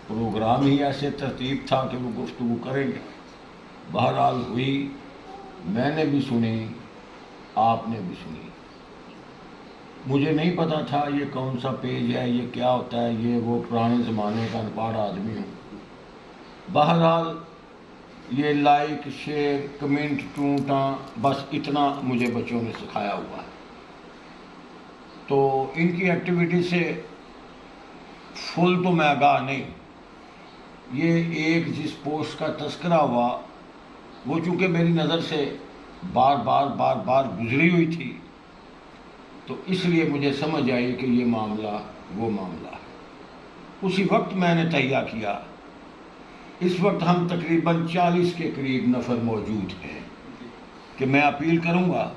Programme ہی ایسے ترتیب تھا کہ وہ گفتگو کریں گے. بہرحال ہوئی، میں نے بھی سنی، آپ نے بھی سنی. مجھے نہیں پتا تھا یہ کون سا پیج ہے، یہ کیا ہوتا ہے، یہ وہ پرانے زمانے کا انپڑھ آدمی ہوں. بہرحال یہ لائک، شیئر، کمنٹ، ٹونٹاں، بس اتنا مجھے بچوں نے سکھایا ہوا ہے. تو ان کی ایکٹیویٹی سے فل تو میں آگاہ نہیں. یہ ایک جس پوسٹ کا تذکرہ ہوا وہ چونکہ میری نظر سے بار بار گزری ہوئی تھی، تو اس لیے مجھے سمجھ آئی کہ یہ معاملہ وہ معاملہ ہے. اسی وقت میں نے تہیہ کیا. اس وقت ہم تقریباً 40 کے قریب نفر موجود ہیں کہ میں اپیل کروں گا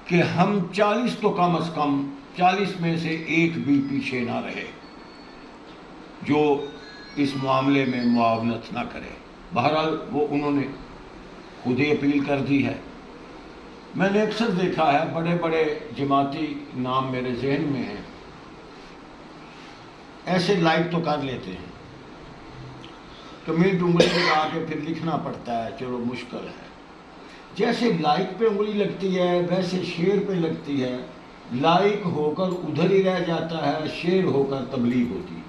کہ ہم 40 تو کم از کم 40 میں سے ایک بھی پیچھے نہ رہے جو اس معاملے میں معاونت نہ کرے. بہرحال وہ انہوں نے خود ہی اپیل کر دی ہے. میں نے اکثر دیکھا ہے بڑے بڑے جماعتی نام میرے ذہن میں ہیں، ایسے لائک تو کر لیتے ہیں، کمنٹ انگلی لگا کے پھر لکھنا پڑتا ہے، چلو مشکل ہے. جیسے لائک پہ انگلی لگتی ہے ویسے شیئر پہ لگتی ہے. لائک ہو کر ادھر ہی رہ جاتا ہے، شیئر ہو کر تبلیغ ہوتی ہے.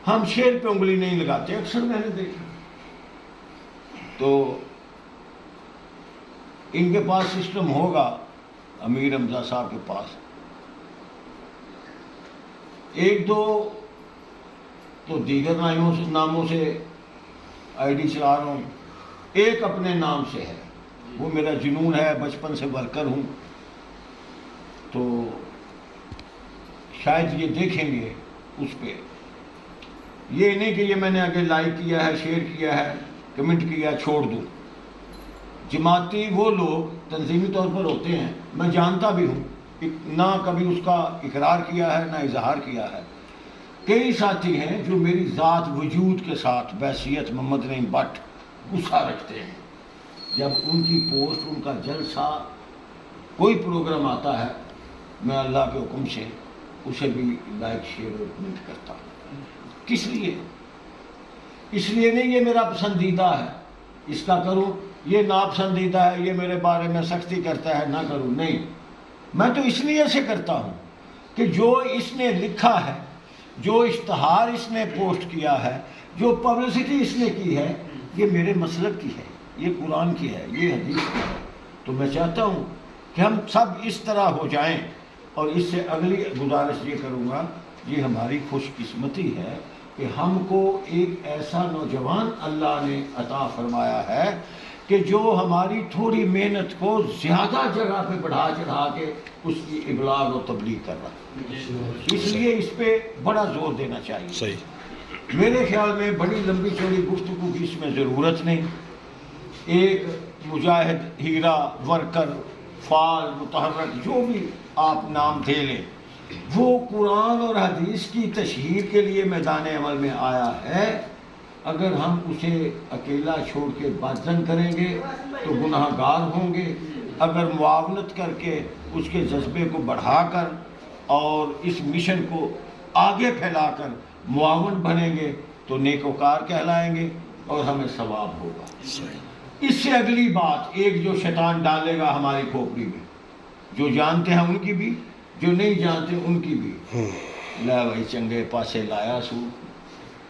ہم شیئر پہ انگلی نہیں لگاتے، اکثر میں نے دیکھا. تو ان کے پاس سسٹم ہوگا، امیر حمزہ صاحب کے پاس. ایک دو تو دیگر ناموں سے آئی ڈی چلا رہا ہوں، ایک اپنے نام سے ہے، وہ میرا جنون ہے، بچپن سے ورکر ہوں. تو شاید یہ دیکھیں گے اس پہ. یہ نہیں کہ یہ میں نے آگے لائک کیا ہے، شیئر کیا ہے، کمنٹ کیا، چھوڑ دوں. جماعتی وہ لوگ تنظیمی طور پر ہوتے ہیں، میں جانتا بھی ہوں، نہ کبھی اس کا اقرار کیا ہے نہ اظہار کیا ہے. کئی ساتھی ہیں جو میری ذات وجود کے ساتھ بحیثیت محمد نعیم بٹ غصہ رکھتے ہیں جب ان کی پوسٹ، ان کا جلسہ، کوئی پروگرام آتا ہے. میں اللہ کے حکم سے اسے بھی لائک، شیئر اور کمنٹ کرتا ہوں. کس لیے؟ اس لیے نہیں یہ میرا پسندیدہ ہے اس کا کروں، یہ ناپسندیدہ ہے یہ میرے بارے میں سختی کرتا ہے نہ کروں. نہیں، میں تو اس لیے سے کرتا ہوں کہ جو اس نے لکھا ہے، جو اشتہار اس نے پوسٹ کیا ہے، جو پبلسٹی اس نے کی ہے، یہ میرے مسلک کی ہے، یہ قرآن کی ہے، یہ حدیث کی ہے. تو میں چاہتا ہوں کہ ہم سب اس طرح ہو جائیں. اور اس سے اگلی گزارش یہ کروں گا، یہ ہماری خوش قسمتی ہے کہ ہم کو ایک ایسا نوجوان اللہ نے عطا فرمایا ہے کہ جو ہماری تھوڑی محنت کو زیادہ جگہ پہ بڑھا چڑھا کے اس کی ابلاغ و تبلیغ کر رہا ہے. اس لیے اس پہ بڑا زور دینا چاہیے. میرے خیال میں بڑی لمبی چوڑی گفتگو کی اس میں ضرورت نہیں. ایک مجاہد، ہیرا، ورکر، فعال، متحرک، جو بھی آپ نام دے لیں، وہ قرآن اور حدیث کی تشہیر کے لیے میدان عمل میں آیا ہے. اگر ہم اسے اکیلا چھوڑ کے بازن کریں گے تو گناہ گار ہوں گے. اگر معاونت کر کے اس کے جذبے کو بڑھا کر اور اس مشن کو آگے پھیلا کر معاون بنیں گے تو نیکوکار کہلائیں گے اور ہمیں ثواب ہوگا. اس سے اگلی بات، ایک جو شیطان ڈالے گا ہماری کھوپڑی میں، جو جانتے ہیں ان کی بھی، جو نہیں جانتے ان کی بھی. لا بھائی چنگے پاسے لایا سو،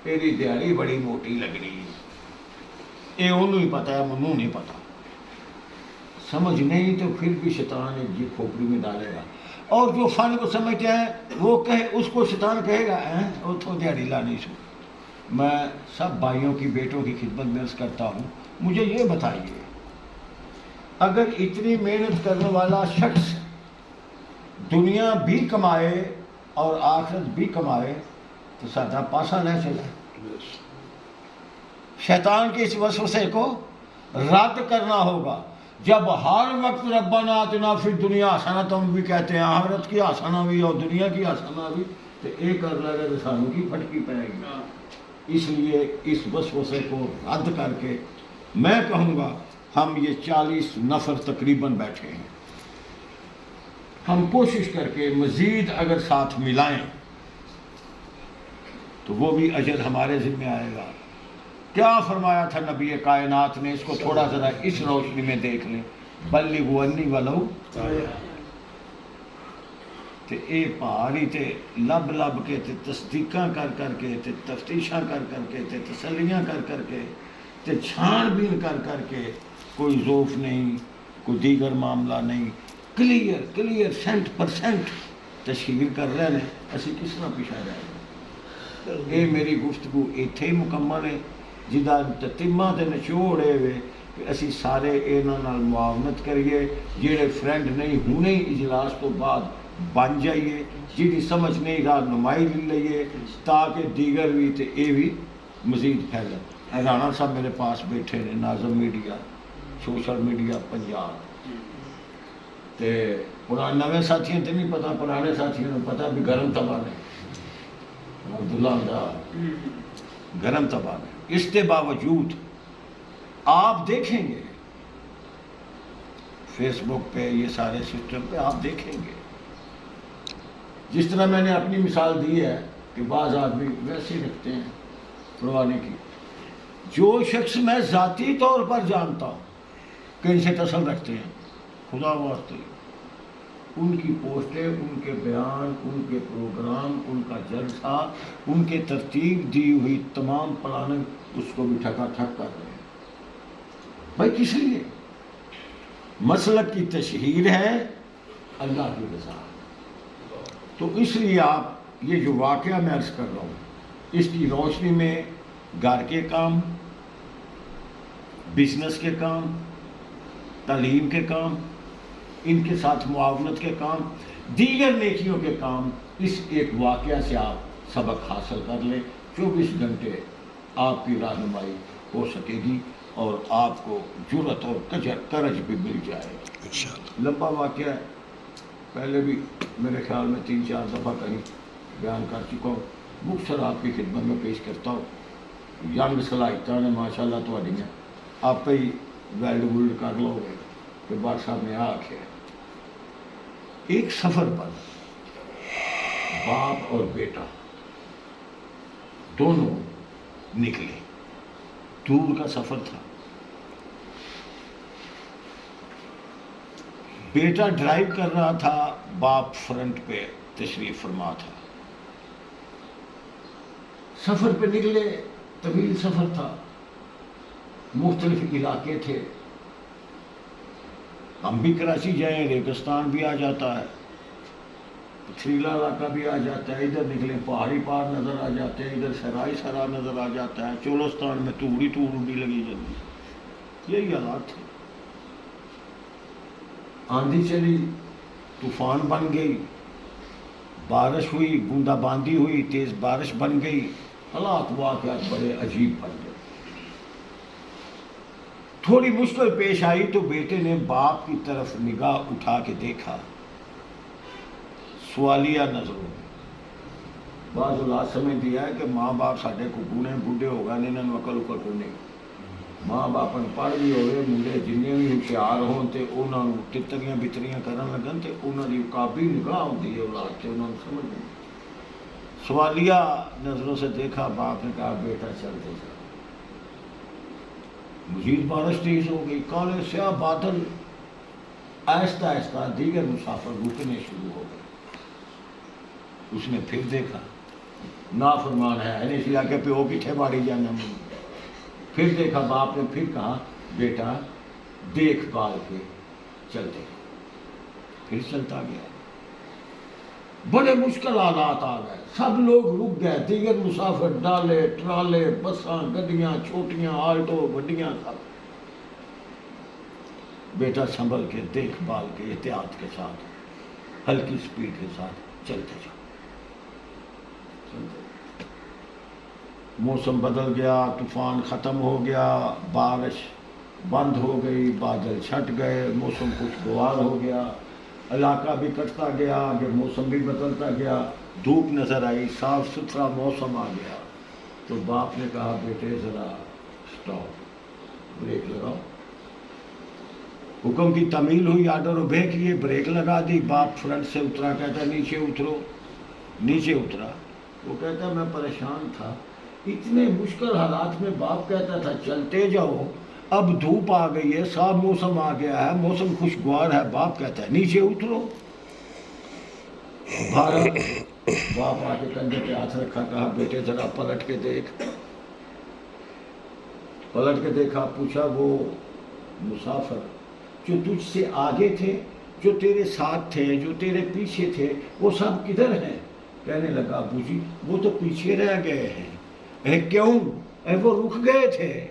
تیری دیہڑی بڑی موٹی لگ رہی ہے. یہ انہوں ہی پتہ ہے، منوں نہیں پتا. سمجھ نہیں تو پھر بھی شیطان ایک جی کھوپڑی میں ڈالے گا. اور جو فن کو سمجھتے ہیں وہ کہے، اس کو شیطان کہے گا وہ تو دیہڑی لانی سو. میں سب بھائیوں کی، بیٹوں کی خدمت میں عرض کرتا ہوں، مجھے یہ بتائیے، اگر اتنی محنت کرنے والا شخص دنیا بھی کمائے اور آخرت بھی کمائے تو سادہ پاسا نہ چلا. شیطان کے اس وسوسے کو رد کرنا ہوگا. جب ہر وقت ربنا آتنا فی الدنیا حسنۃ بھی کہتے ہیں، آخرت کی حسنہ بھی اور دنیا کی حسنہ بھی، تو ایک کر لگا تو سانوں کی پھٹکی پڑے گی. اس لیے اس وسوسے کو رد کر کے میں کہوں گا، ہم یہ 40 نفر تقریباً بیٹھے ہیں، ہم کوشش کر کے مزید اگر ساتھ ملائیں تو وہ بھی اجر ہمارے ذمہ آئے گا. کیا فرمایا تھا نبی کائنات نے؟ اس کو تھوڑا ذرا اس روشنی میں دیکھ لیں. بلغوا عنی ولو تے اے پہاڑی تے لب لب کے تے تصدیقاں کر کے تے تفتیشاں کر کے تے تسلیاں کر کے تے چھان بین کر کے کوئی ذوف نہیں، کوئی دیگر معاملہ نہیں، کلیئر 100% تشہیر کر رہے ہیں. اسی کس طرح پیچھا جائے گا؟ اے میری گفتگو ایتھے ہی مکمل ہے، جدا تتمہ تے نچوڑے ہوئے کہ اسی سارے انہاں نال معاونت کریے. جڑے فرینڈ نہیں ہونے اجلاس تو بعد بن جائیے، جی سمجھ نہیں رہنمائی لے لئیے تاکہ دیگر بھی تے اے بھی مزید پھیلے. رانا صاحب میرے پاس بیٹھے نے، ناظم میڈیا، سوشل میڈیا پنجاب. تے پرانے نویں ساتھیوں تے نہیں پتا، پرانے ساتھیوں نے پتا بھی گرم تباہ نے عبداللہ دا گرم تباہ نے. اس کے باوجود آپ دیکھیں گے فیس بک پہ یہ سارے سسٹم پہ آپ دیکھیں گے جس طرح میں نے اپنی مثال دی ہے کہ بعض آدمی ویسے ہی رکھتے ہیں پروانے کی. جو شخص میں ذاتی طور پر جانتا ہوں کہ ان سے تصل رکھتے ہیں، خدا واسطے ان کی پوسٹیں، ان کے بیان، ان کے پروگرام، ان کا جلسہ، ان کے ترتیب دی ہوئی تمام پلاننگ اس کو بھی ٹھکا ٹھک کر رہے ہیں. بھائی کس لیے؟ مسلک کی تشہیر ہے، اللہ کی رضا. تو اس لیے آپ یہ جو واقعہ میں عرض کر رہا ہوں، اس کی روشنی میں گھر کے کام، بزنس کے کام، تعلیم کے کام، ان کے ساتھ معاونت کے کام، دیگر نیکیوں کے کام، اس ایک واقعہ سے آپ سبق حاصل کر لیں. 24 گھنٹے آپ کی رہنمائی ہو سکے گی اور آپ کو جرأت اور کرج بھی مل جائے گا انشاءاللہ. لمبا واقعہ ہے، پہلے بھی میرے خیال میں 3-4 دفعہ کہیں بیان کر چکا ہوں. مختصر آپ کی خدمت میں پیش کرتا ہوں. ینگ صلاحیتاں نے ماشاءاللہ تہاڈیاں آپ ہی ویلڈ وولڈ کر لو گے کہ بار صاحب نے آکھیا ایک سفر پر باپ اور بیٹا دونوں نکلے. دور کا سفر تھا. بیٹا ڈرائیو کر رہا تھا، باپ فرنٹ پہ تشریف فرما تھا. سفر پہ نکلے، طویل سفر تھا، مختلف علاقے تھے. ہم بھی کراچی جائیں ریگستان بھی آ جاتا ہے، پتھریلا علاقہ بھی آ جاتا ہے، ادھر نکلیں پہاڑی پہاڑ نظر آ جاتے ہیں، ادھر سرائی سرا نظر آ جاتا ہے، چولستان میں توڑی بھی لگی جاتی. یہی حالات تھے. آندھی چلی، طوفان بن گئی، بارش ہوئی، بوندا باندی ہوئی، تیز بارش بن گئی. حالات واقعات بڑے عجیب بن گئے. تھوڑی مشکل پیش آئی تو بیٹے نے باپ کی طرف نگاہ اٹھا کے دیکھا، سوالیہ نظروں میں. بعض اولاد سمجھ دیا ہے کہ ماں باپ ساڈے کو بوڑھے بڈھے ہو گئے انہوں نے عقل اکل کو نہیں. ماں باپ پڑھ بھی ہوئے، منڈے جننے بھی ہوشیار ہون تے انہوں نے تتریاں بتریاں کرن لگن تے انہوں کی قابل نگاہ ہوتی ہے اولاد سے، انہوں نے سمجھ نہیں. سوالیہ نظروں سے دیکھا. باپ نے کہا بیٹا چلتے چل. مزید بارش تیز ہو گئی، کالے سیاہ بادل آہستہ آہستہ دیگر مسافر رکنے شروع ہو گئے. اس نے پھر دیکھا، نافرمان ہے اس علاقے پہ وہ کتنے باڑی جانا. پھر دیکھا، باپ نے پھر کہا بیٹا دیکھ بھال کے چلتے. پھر چلتا گیا. بڑے مشکل حالات آ گئے، سب لوگ رک گئے، دیگر مسافر ڈالے ٹرالے بساں گڈیاں چھوٹیاں آلٹو بڑیاں سب. بیٹا سنبھل کے دیکھ بھال کے احتیاط کے ساتھ ہلکی سپیڈ کے ساتھ چلتے جاؤ. موسم بدل گیا، طوفان ختم ہو گیا، بارش بند ہو گئی، بادل چھٹ گئے، موسم خوشگوار ہو گیا، علاقہ بھی کٹتا گیا، آگے موسم بھی بدلتا گیا، دھوپ نظر آئی، صاف ستھرا موسم آ گیا. تو باپ نے کہا بیٹے ذرا سٹاپ، بریک لگاؤ. حکم کی تعمیل ہوئی، آرڈر اوبے کیے، بریک لگا دی. باپ فرنٹ سے اترا، کہتا نیچے اترو. نیچے اترا. وہ کہتا میں پریشان تھا، اتنے مشکل حالات میں باپ کہتا تھا چلتے جاؤ، اب دھوپ آ گئی ہے، صاف موسم آ گیا ہے، موسم خوشگوار ہے، باپ کہتا ہے نیچے اترو۔ بھارا، باپ آ کے کندھے پہ ہاتھ رکھا، کہا بیٹے ذرا پلٹ کے دیکھ۔ پلٹ کے دیکھا، پوچھا وہ مسافر جو تجھ سے آگے تھے، جو تیرے ساتھ تھے، جو تیرے پیچھے تھے، وہ سب کدھر ہیں؟ کہنے لگا ابو جی وہ تو پیچھے رہ گئے ہیں۔ اے کیوں؟ اے وہ رک گئے تھے۔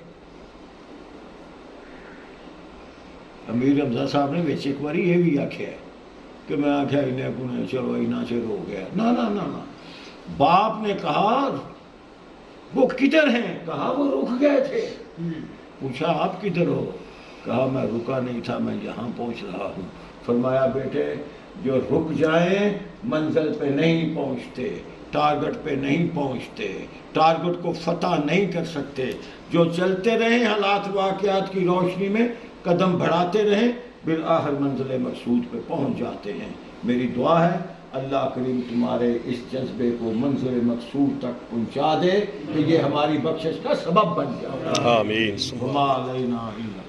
امیر حمزہ صاحب نے ویچ ایک باری یہ بھی آکھیا ہے کہ میں آکھیا انہیں کنے چلو اینا چر ہو گیا، نا نا نا نا، باپ نے کہا وہ کدھر ہیں؟ کہا وہ رک گئے تھے۔ پوچھا آپ کدھر ہو؟ کہا میں رکا نہیں تھا، میں یہاں پہنچ رہا ہوں۔ فرمایا بیٹے جو رک جائیں منزل پہ نہیں پہنچتے، ٹارگٹ پہ نہیں پہنچتے، ٹارگٹ کو فتح نہیں کر سکتے۔ جو چلتے رہیں حالات واقعات کی روشنی میں، قدم بڑھاتے رہیں، بالآخر منزل مقصود پہ پہنچ جاتے ہیں۔ میری دعا ہے اللہ کریم تمہارے اس جذبے کو منزل مقصود تک پہنچا دے کہ یہ ہماری بخشش کا سبب بن جائے۔ آمین۔ وما علینا الا